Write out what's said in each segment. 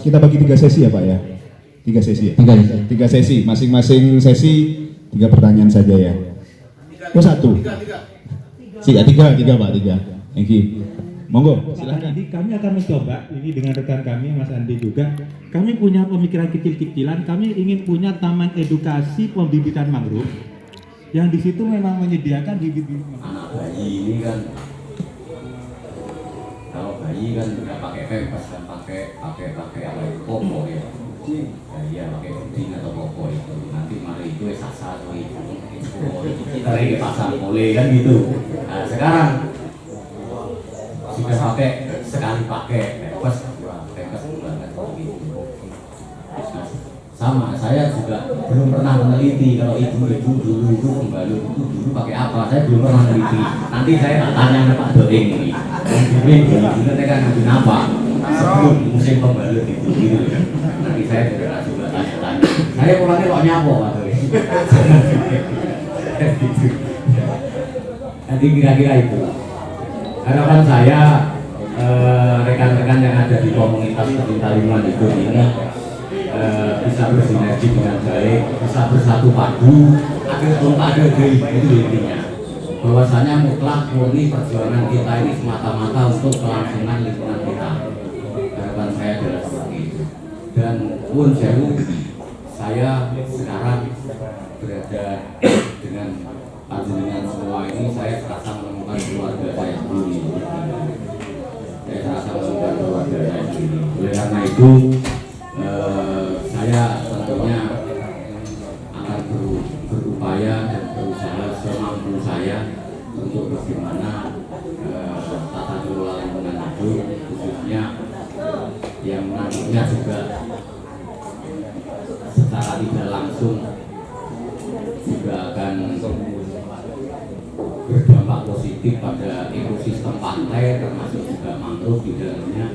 kita bagi 3 sesi ya Pak ya? 3 sesi ya? 3 sesi, masing-masing sesi 3 pertanyaan saja ya. Oh 1? 3 Pak, 3. Thank you. Monggo, silahkan. Jadi kami akan mencoba, ini dengan rekan kami, Mas Andi juga, kami punya pemikiran kecil-kecilan, kami ingin punya taman edukasi pembibitan mangrove, yang di situ memang menyediakan bibit-bibit mangrove. Anak bayi ini kan, kalau bayi kan nggak pakai pempes kan pakai apa itu popo ya. Iya pakai kucing atau popo itu. Nanti mari itu sasa atau itu. Kita lagi pasang boleh kan gitu. Nah sekarang sudah pakai sekali pakai pempes dua kan gitu. Sama saya juga belum pernah meneliti kalau ibu-ibu dulu itu pembalut itu dulu pakai apa, saya belum pernah meneliti. Nanti saya tak tanya ke Pak Doing ini dulu mereka ngambil apa sebelum musim pembalut itu gitu. Nanti saya juga tanya-tanya, saya pulangnya kok nyapo Pak Doing. Nanti kira-kira itu harapan saya, rekan-rekan yang ada di komunitas pecinta lingkungan hidup ini bisa bersinergi dengan baik, bisa bersatu padu, ada ide itu intinya. Bahwasanya mutlak murni perjuangan kita ini semata-mata untuk kelangsungan lingkungan kita. Harapan saya adalah seperti itu. Dan pun jauh, saya sekarang berada dengan panjenengan semua ini, saya terasa menemukan keluarga saya sendiri. Saya terasa menemukan keluarga saya sendiri. Oleh karena itu, saya tentunya akan berupaya dan berusaha semampu saya untuk bagaimana tata kelola lingkungan hidup, khususnya yang nantinya juga secara tidak langsung juga akan berdampak positif pada ekosistem pantai, termasuk juga mangrove di dalamnya.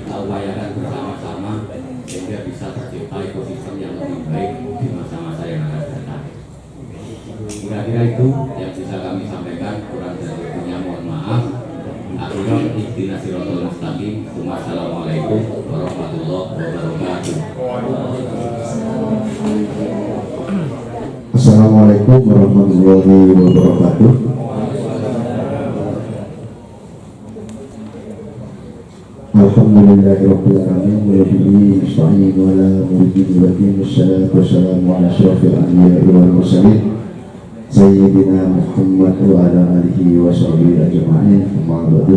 Kita upayakan bersama-sama sehingga bisa tercipta ekosistem yang lebih baik di masa-masa yang akan datang. Kira-kira itu yang bisa kami sampaikan, kurang dan lebihnya mohon maaf. Akhirnya ihdinas siratal mustaqim. Wassalamualaikum warahmatullahi wabarakatuh. Assalamualaikum warahmatullahi wabarakatuh. Alhamdulillahirabbil alamin wa bihi nasta'in wa la mudhill lahu wassalatu wassalamu ala asyrafil anbiya'i wal mursalin sayyidina Muhammad wa ala alihi wa sahbihi ajma'in. Amma ba'du.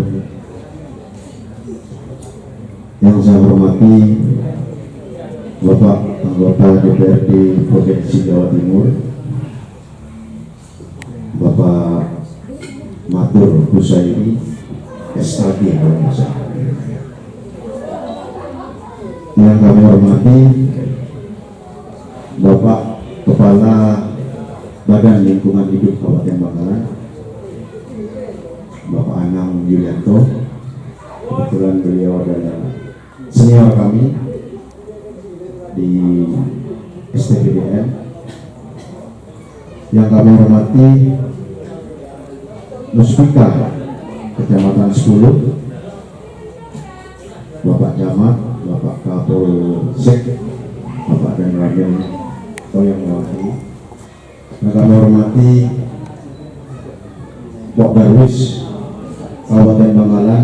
Yang saya hormati Bapak anggota DPRD Provinsi Jawa Timur, Bapak Matur Husaini SAG, yang kami hormati Bapak Kepala Badan Lingkungan Hidup Kabupaten Bangkalan, Bapak Anang Yulianto. Kebetulan beliau adalah senior kami di STPDN. Yang kami hormati Muspika Kecamatan 10, Bapak Camat, Bapak Kapolsek, Bapak dan Raden Toyong Mewakili. Yang kami hormati Pak Darwis Kabupaten Bangkalan,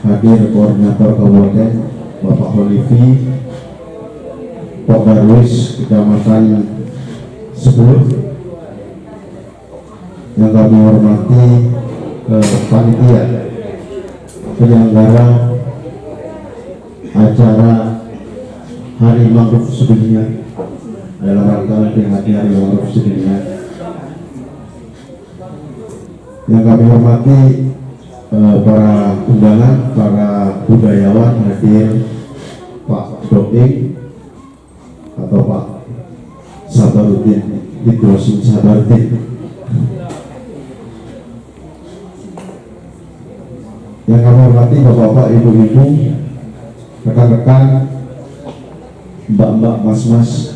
hadir Koordinator Kabupaten Bapak Holivi, Pak Darwis Kecamatan 10. Yang kami hormati panitia penyelenggara acara Hari Mangrove Sedunia dalam rangka memperingati Hari Mangrove Sedunia. Yang kami hormati para undangan, para budayawan, hadir Pak Doing atau Pak Sabaruddin Hidrosin Sabaruddin. Yang kami hormati bapak-bapak, ibu-ibu, rekan-rekan, mbak-mbak, mas-mas,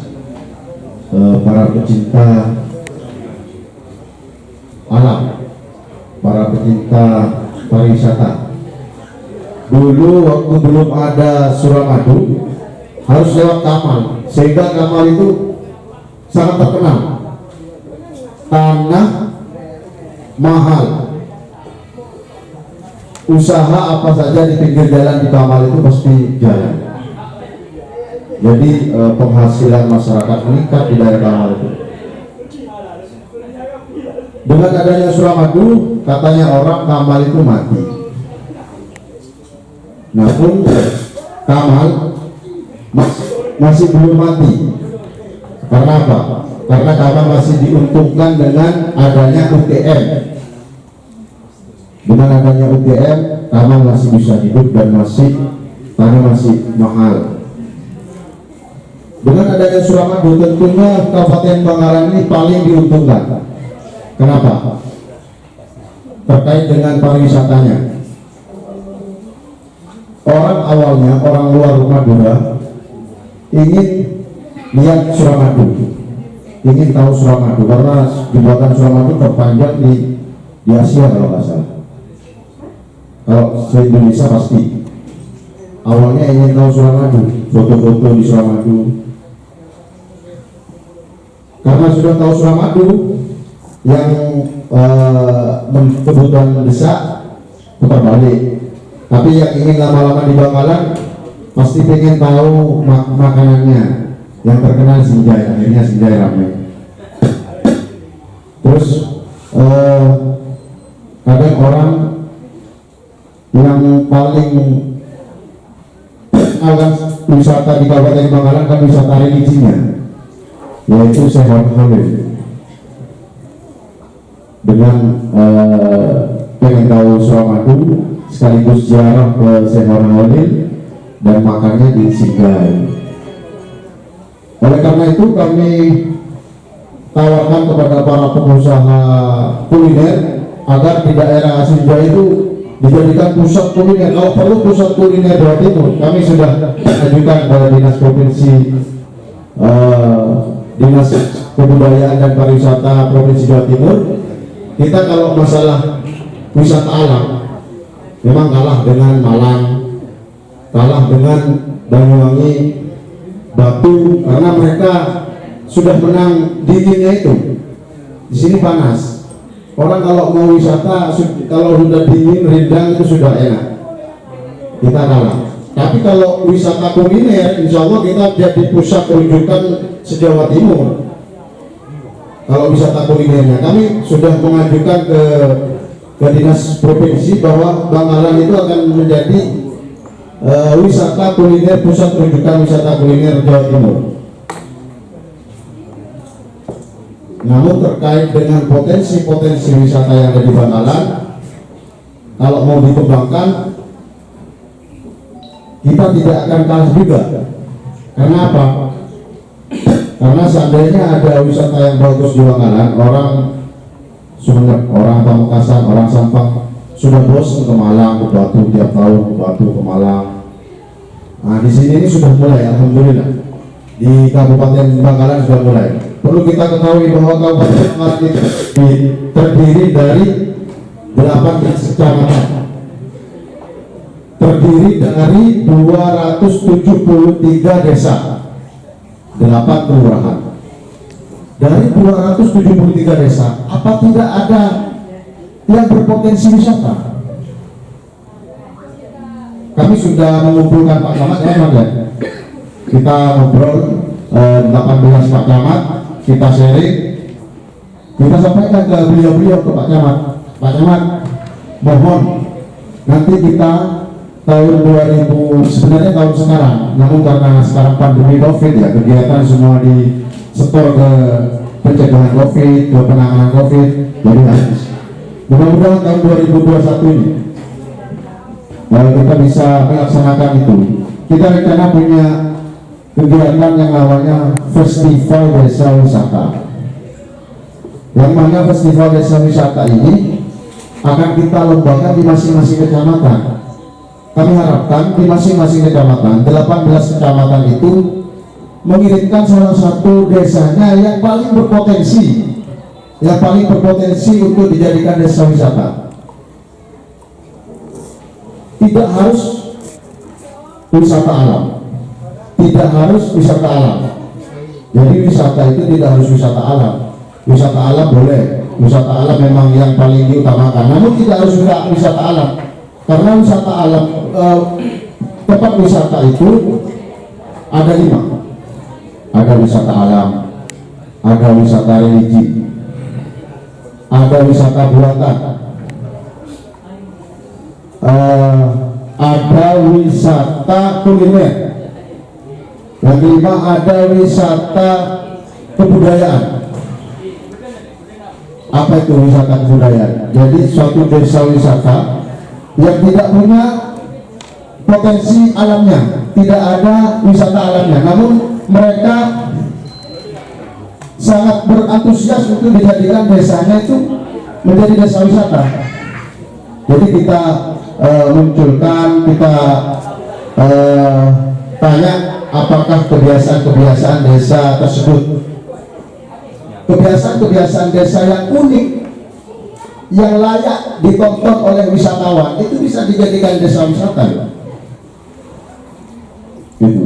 para pecinta alam, para pecinta pariwisata, dulu waktu belum ada Suramadu harus lewat Kamal, sehingga Kamal itu sangat terkenal, tanah mahal, usaha apa saja di pinggir jalan di Kamal itu pasti jalan. Jadi penghasilan masyarakat meningkat di daerah Kamal itu. Dengan adanya Suramadu, katanya orang Kamal itu mati. Namun Kamal masih belum mati. Karena apa? Karena Kamal masih diuntungkan dengan adanya UTM. Dengan adanya UTM, Kamal masih bisa hidup dan tanah masih mahal. Dengan adanya Suramadu, tentunya Kabupaten Bangkalan ini paling diuntungkan. Kenapa? Terkait dengan pariwisatanya. Awalnya orang luar Madura ingin lihat Suramadu, ingin tahu Suramadu karena jembatan Suramadu terpanjang di Asia kalau nggak salah. Kalau se Indonesia pasti. Awalnya ingin tahu Suramadu, foto-foto di Suramadu. Karena sudah tahu Suramadu, yang kebutuhan mendesak putar balik. Tapi yang ingin lama-lama di Bangkalan pasti pengen tahu makanannya yang terkenal Sinjai. Akhirnya Sinjai ramai. Terus kadang orang yang paling akan wisata di Kabupaten Bangkalan kan wisata religinya, yaitu Syekh Holil. Dengan pengen tahu Suramadu sekaligus ziarah ke Syekh Holil dan makannya di Sinjai. Oleh karena itu kami tawarkan kepada para pengusaha kuliner agar di daerah Sinjai itu dijadikan pusat kuliner. Kalau perlu pusat kuliner Jawa Timur, kami sudah ajukan kepada Dinas Provinsi Dinas Kebudayaan dan Pariwisata Provinsi Jawa Timur. Kita kalau masalah wisata alam memang kalah dengan Malang, kalah dengan Banyuwangi, Batu, karena mereka sudah menang dinginnya itu. Di sini panas. Orang kalau mau wisata, kalau sudah dingin, rindang itu sudah enak. Kita kalah. Tapi kalau wisata kuliner, insya Allah kita jadi pusat rujukan se-Jawa Timur. Kalau wisata kulinernya, kami sudah mengajukan ke Dinas Provinsi bahwa Bangkalan itu akan menjadi wisata kuliner, pusat rujukan wisata kuliner Jawa Timur. Namun terkait dengan potensi-potensi wisata yang ada di Bangkalan, kalau mau dikembangkan, kita tidak akan kalah juga. Karena apa? Karena seandainya ada wisata yang bagus di Bangkalan, orang Sumeneb, orang Pamekasan, orang Sampang sudah bosan ke Malang, ke Batu tiap tahun, ke Batu, ke Malang. Nah di sini ini sudah mulai, alhamdulillah. Di Kabupaten Bangkalan sudah mulai. Perlu kita ketahui bahwa Kabupaten Bangkalan terdiri dari 18 kecamatan, terdiri dari 273 desa, 8 kelurahan. Dari 273 desa, apa tidak ada yang berpotensi wisata? Kami sudah mengumpulkan Pak Camat, kita ngobrol 18 Pak Camat, kita sharing, kita sampaikan ke beliau-beliau, ke Pak Camat. Pak Camat, mohon nanti kita tahun 2000, sebenarnya tahun sekarang, namun karena sekarang pandemi COVID ya, kegiatan semua di setor ke pencegahan COVID, ke penanganan COVID, jadi habis. Mudah-mudahan tahun 2021 ini kita bisa melaksanakan itu. Kita rencana punya kegiatan yang namanya Festival Desa Wisata, yang mana Festival Desa Wisata ini akan kita lombakan di masing-masing kecamatan. Kami harapkan di masing-masing kecamatan, 18 kecamatan itu mengirimkan salah satu desanya yang paling berpotensi, untuk dijadikan desa wisata. Tidak harus wisata alam, tidak harus wisata alam. Jadi wisata itu tidak harus wisata alam. Wisata alam boleh, wisata alam memang yang paling diutamakan, namun tidak harus wisata alam, karena wisata alam, tempat wisata itu ada 5. Ada wisata alam, ada wisata religi, ada wisata buatan, ada wisata kuliner, yang kelima ada wisata kebudayaan. Apa itu wisata kebudayaan? Jadi suatu desa wisata yang tidak punya potensi alamnya, tidak ada wisata alamnya, namun mereka sangat berantusias untuk dijadikan desanya itu menjadi desa wisata. Jadi kita munculkan, kita tanya apakah kebiasaan-kebiasaan desa tersebut, kebiasaan-kebiasaan desa yang unik, yang layak ditonton oleh wisatawan, itu bisa dijadikan desa wisata. Gitu.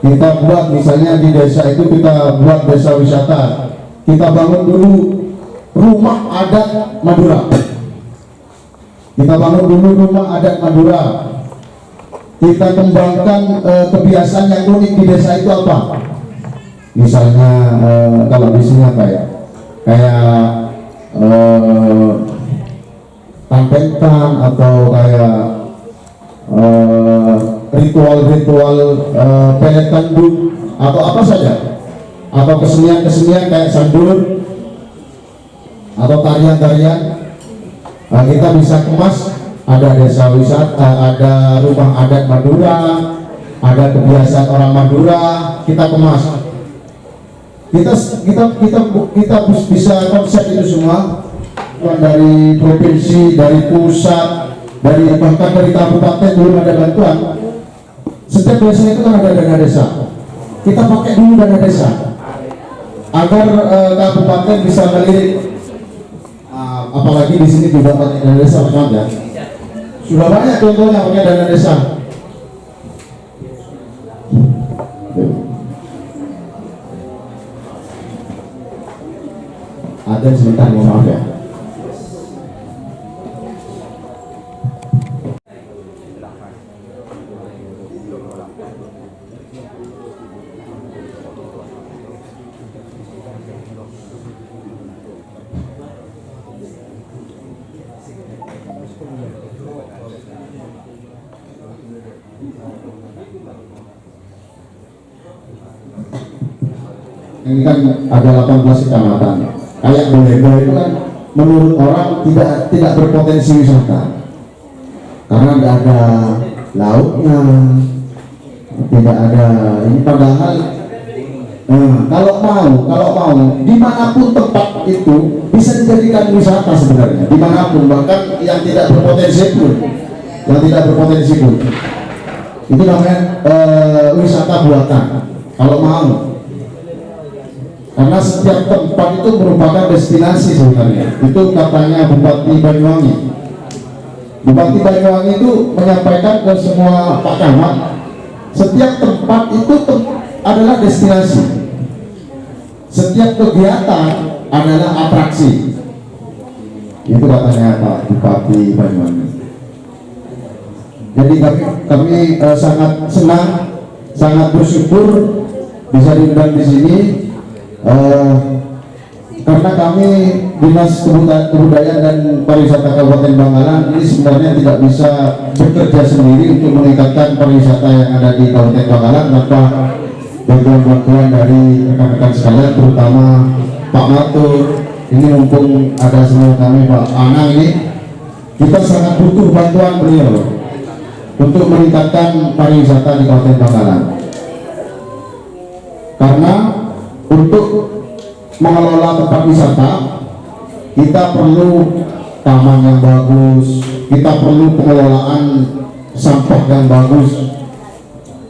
Kita buat misalnya di desa itu, kita buat desa wisata, kita bangun dulu rumah adat Madura, kita bangun dulu rumah adat Madura, kita kembangkan kebiasaan yang unik di desa itu apa. Misalnya kalau di sini apa ya, kayak tampetan atau kayak ritual-ritual pelet tandu atau apa saja, atau kesenian-kesenian kayak sandur atau tarian-tarian, kita bisa kemas. Ada desa wisata, ada rumah adat Madura, ada kebiasaan orang Madura, kita kemas. Kita bisa konsep itu semua, dari provinsi, dari pusat, bahkan dari kabupaten belum ada bantuan. Setiap desa itu kan ada dana desa, kita pakai dulu dana desa agar kabupaten bisa melirik. Apalagi di sini juga pakai dana desa, ya. Sudah banyak contohnya pakai dana desa. Ada sebentar, mohon maaf ya. Ini kan ada 18 kecamatan. Kayak Bolego itu kan menurut orang tidak berpotensi wisata karena tidak ada lautnya, tidak ada ini. Padahal kalau mau dimanapun tempat itu bisa dijadikan wisata sebenarnya, dimanapun, bahkan yang tidak berpotensi pun, itu namanya wisata buatan kalau mau. Karena setiap tempat itu merupakan destinasi sebenarnya. Itu katanya Bupati Banyuwangi. Bupati Banyuwangi itu menyampaikan ke semua Pak Camat, setiap tempat itu adalah destinasi. Setiap kegiatan adalah atraksi. Itu katanya Pak Bupati Banyuwangi. Jadi kami sangat senang, sangat bersyukur bisa diundang di sini. Karena kami Dinas Kebudayaan dan Pariwisata Kabupaten Bangkalan ini sebenarnya tidak bisa bekerja sendiri untuk meningkatkan pariwisata yang ada di Kabupaten Bangkalan tanpa bantuan dari rekan-rekan sekalian, terutama Pak Matur. Ini mumpung ada semua kami, Pak Anang, ini kita sangat butuh bantuan beliau untuk meningkatkan pariwisata di Kabupaten Bangkalan. Karena untuk mengelola tempat wisata kita perlu taman yang bagus, kita perlu pengelolaan sampah yang bagus,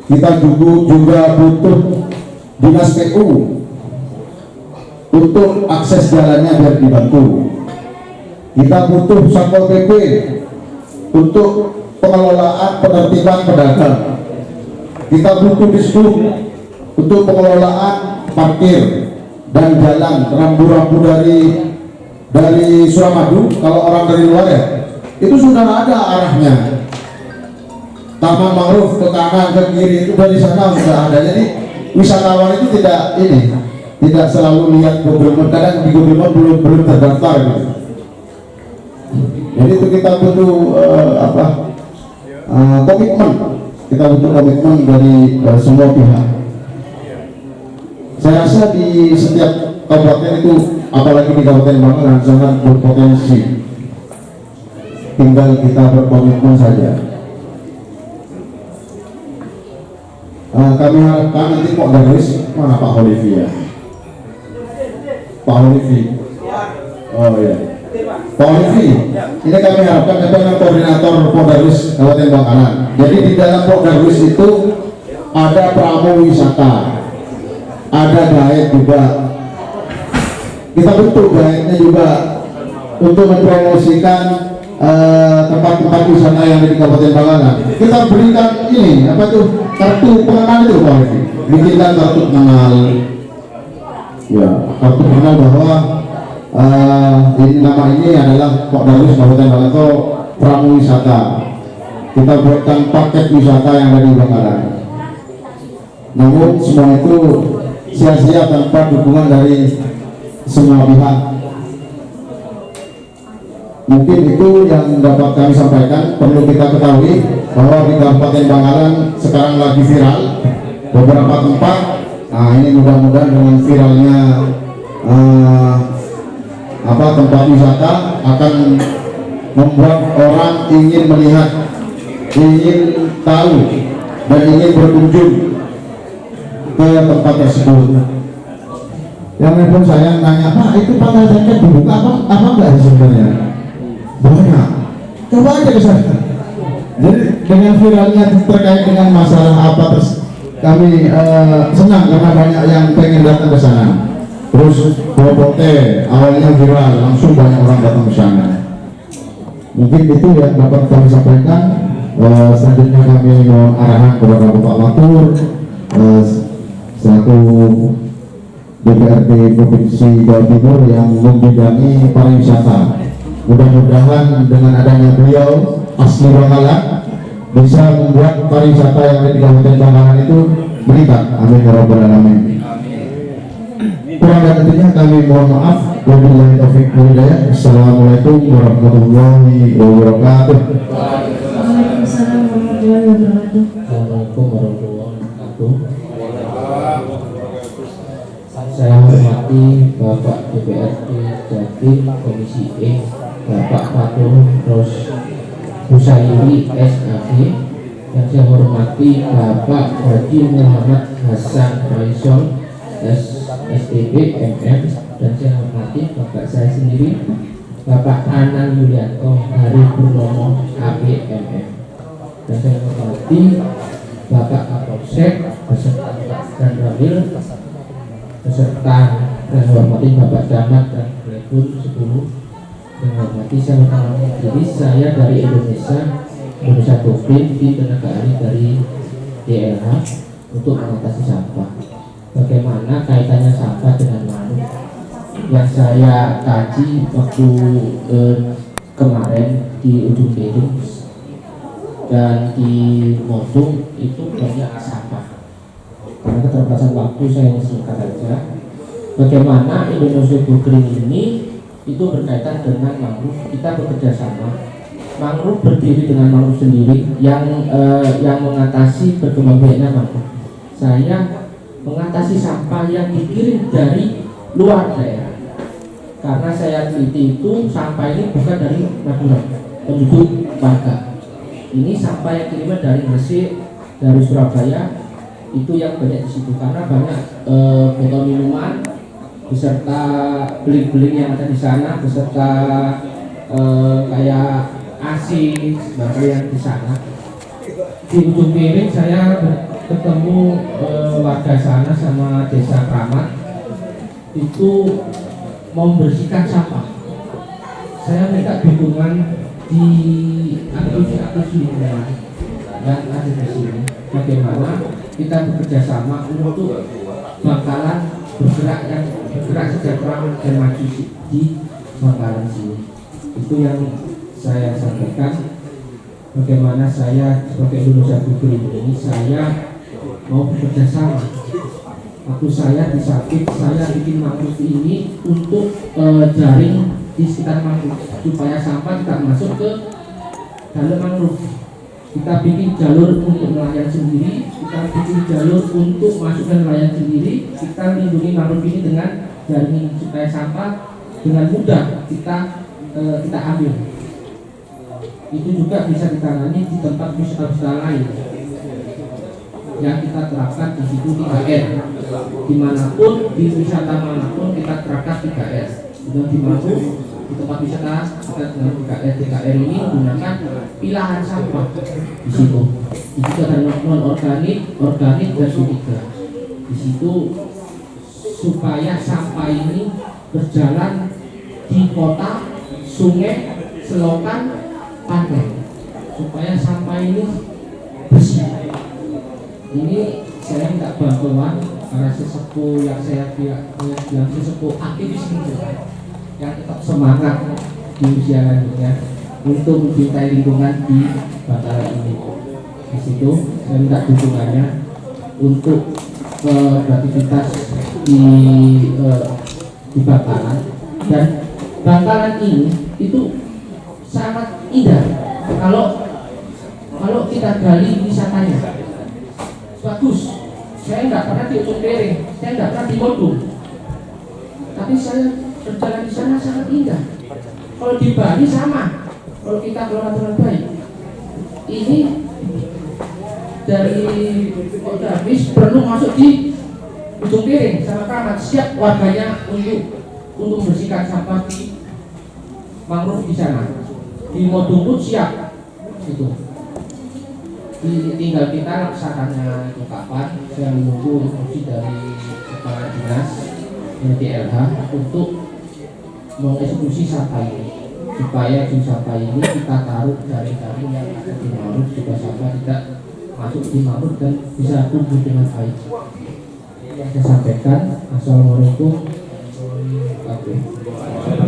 kita juga butuh dinas PU untuk akses jalannya biar dibantu, kita butuh Satpol PP untuk pengelolaan penertiban pedagang, Kita butuh diskusi untuk pengelolaan parkir dan jalan rambu-rambu dari Suramadu. Kalau orang dari luar ya, itu sudah ada arahnya. Taman mangrove ke kanan ke kiri itu dari sana sudah ada. Jadi wisatawan itu tidak selalu lihat Google Map, kadang di Google Map belum terdaftar gitu. Jadi itu kita butuh komitmen. Kita butuh komitmen dari semua pihak. Saya rasa di setiap kabupaten itu, apalagi di Kabupaten Bangkalan, sangat berpotensi. Tinggal kita berkomitmen saja. Kami harapkan nanti Pak Darwis, mana Pak Holivi ya? Pak Holivi. Oh iya. Pak Holivi, ini kami harapkan dengan koordinator Pak Darwis Kabupaten Bangkalan. Jadi di dalam Pak Darwis itu ada pramu wisata, ada guide juga. Kita bentuk guide-nya juga untuk mempromosikan tempat-tempat wisata yang ada di Kabupaten Bangkalan. Kita berikan ini kartu pengenal itu Pak Holivi. Bikinkan kartu pengenal. Ya, kartu pengenal bahwa ini nama ini adalah Pak Darwis Kabupaten Bangkalan atau pramu wisata. Kita buatkan paket wisata yang ada di Bangkalan. Namun semua itu sia-sia tanpa dukungan dari semua pihak. Mungkin itu yang dapat kami sampaikan. Perlu kita ketahui bahwa di Kabupaten Bangkalan sekarang lagi viral beberapa tempat. Nah, ini mudah-mudahan dengan viralnya tempat wisata akan membuat orang ingin melihat, ingin tahu, dan ingin berkunjung ke tempat tersebut. Yang nelfon saya nanya, Pak, itu Pantai Sengkek dibuka apa enggak sebenarnya? Banyak. Coba aja ke sana. Jadi dengan viralnya terkait dengan masalah apa kami senang karena banyak yang pengen datang ke sana. Terus Bobote awalnya viral, langsung banyak orang datang ke sana. Mungkin itu yang dapat kami sampaikan. Selanjutnya kami mohon arahan kepada Bapak Matur selaku DPRD Provinsi Jawa Timur yang membidangi pariwisata. Mudah-mudahan dengan adanya beliau asli Bangkalan bisa membuat pariwisata yang ada di Kabupaten Bangkalan itu meningkat. Amin ya rabbal alamin. Kurang dan lebihnya kami mohon maaf. Wabillahi taufiq wal hidayah. Assalamualaikum warahmatullahi wabarakatuh. Waalaikumsalam warahmatullahi wabarakatuh. Assalamualaikum warahmatullahi wabarakatuh. Saya hormati Bapak DPRD Jatim Komisi E, Bapak Fatur Ros Husairi SAG. Yang saya hormati Bapak Haji Muhammad Hasan Faisal STB MM. Dan saya hormati Bapak saya sendiri Bapak Anang Yulianto Hari Purnomo APMM. Dan saya hormati Bapak Kapolsek beserta dan Ramil beserta dan hormati Bapak Camat dan Direktur 10. Dan hormati saya mengenalkan diri, saya dari Indonesia Topin di tenaga ahli dari DLH untuk mengatasi sampah. Bagaimana kaitannya sampah dengan mangrove? Yang saya kaji waktu kemarin di Ujung Bedung dan di Motung itu banyak sampah. Karena keterbatasan waktu saya singkat saja. Bagaimana Indonesia Go Green ini itu berkaitan dengan mangrove. Kita bekerja sama. Mangrove berdiri dengan mangrove sendiri yang mengatasi berkembang biaknya mangrove. Saya mengatasi sampah yang dikirim dari luar daerah. Karena saya teliti itu sampah ini bukan dari Madura, penduduk warga. Ini sampah yang kiriman dari Gresik, dari Surabaya, itu yang banyak di situ karena banyak botol minuman beserta beling-beling yang ada di sana, beserta kayak ASI yang di sana. Di ujung piring saya ketemu warga sana sama desa Kramat itu mau membersihkan sampah. Saya minta dukungan di aktivis lingkungan yang ada di sini. bagaimana kita bekerja sama untuk Bangkalan bergerak sejahtera dan maju di Bangkalan sini. Itu yang saya sampaikan. Bagaimana saya sebagai lulusan Bukri ini, saya mau bekerja sama. Waktu saya disakit, saya bikin mangrove ini untuk jaring di sekitar mangrove supaya sampah tidak masuk ke dalam mangrove. Kita bikin jalur untuk nelayan sendiri, kita bikin jalur untuk masukkan nelayan sendiri, kita lindungi mangrove ini dengan jaring supaya sampah dengan mudah kita ambil. Itu juga bisa ditangani di tempat wisata-wisata lain yang kita terapkan di situ 3R. Dimanapun di wisata manapun kita terapkan 3R. Dan di tempat wisata kita dengan 3R. 3R ini menggunakan pilahan sampah di situ. Di situ ada non organik, organik dan ketiga. Di situ supaya sampah ini berjalan di kota, sungai, selokan, pantai, supaya sampah ini bersih. Ini saya minta bantuan para sesepuh yang sesepuh aktivis ini yang tetap semangat di usia lanjutnya untuk mencintai lingkungan di Bangkalan ini. Di situ saya minta dukungannya untuk beraktivitas di Bangkalan, dan Bangkalan ini itu sangat indah kalau kita gali wisatanya. Bagus. Saya nggak pernah di Ujung Piring, saya nggak pernah di Kodung, tapi saya berjalan di sana sangat indah. Kalau di Bali sama, kalau kita kelola dengan baik. Ini dari Kodabis perlu masuk di Ujung Piring sama Keramat, siap warganya untuk membersihkan sampah di mangrove di sana. Di Modung pun siap itu. Tinggal kita laksanakannya itu kapan. Saya menunggu instruksi dari kepala dinas DLH untuk mengeksekusi sampah ini, supaya di sampah ini kita taruh jaring-jaring yang ada di mangrove supaya sampah tidak masuk di mangrove dan bisa tumbuh dengan baik. Yang saya sampaikan. Assalamualaikum warahmatullahi wabarakatuh.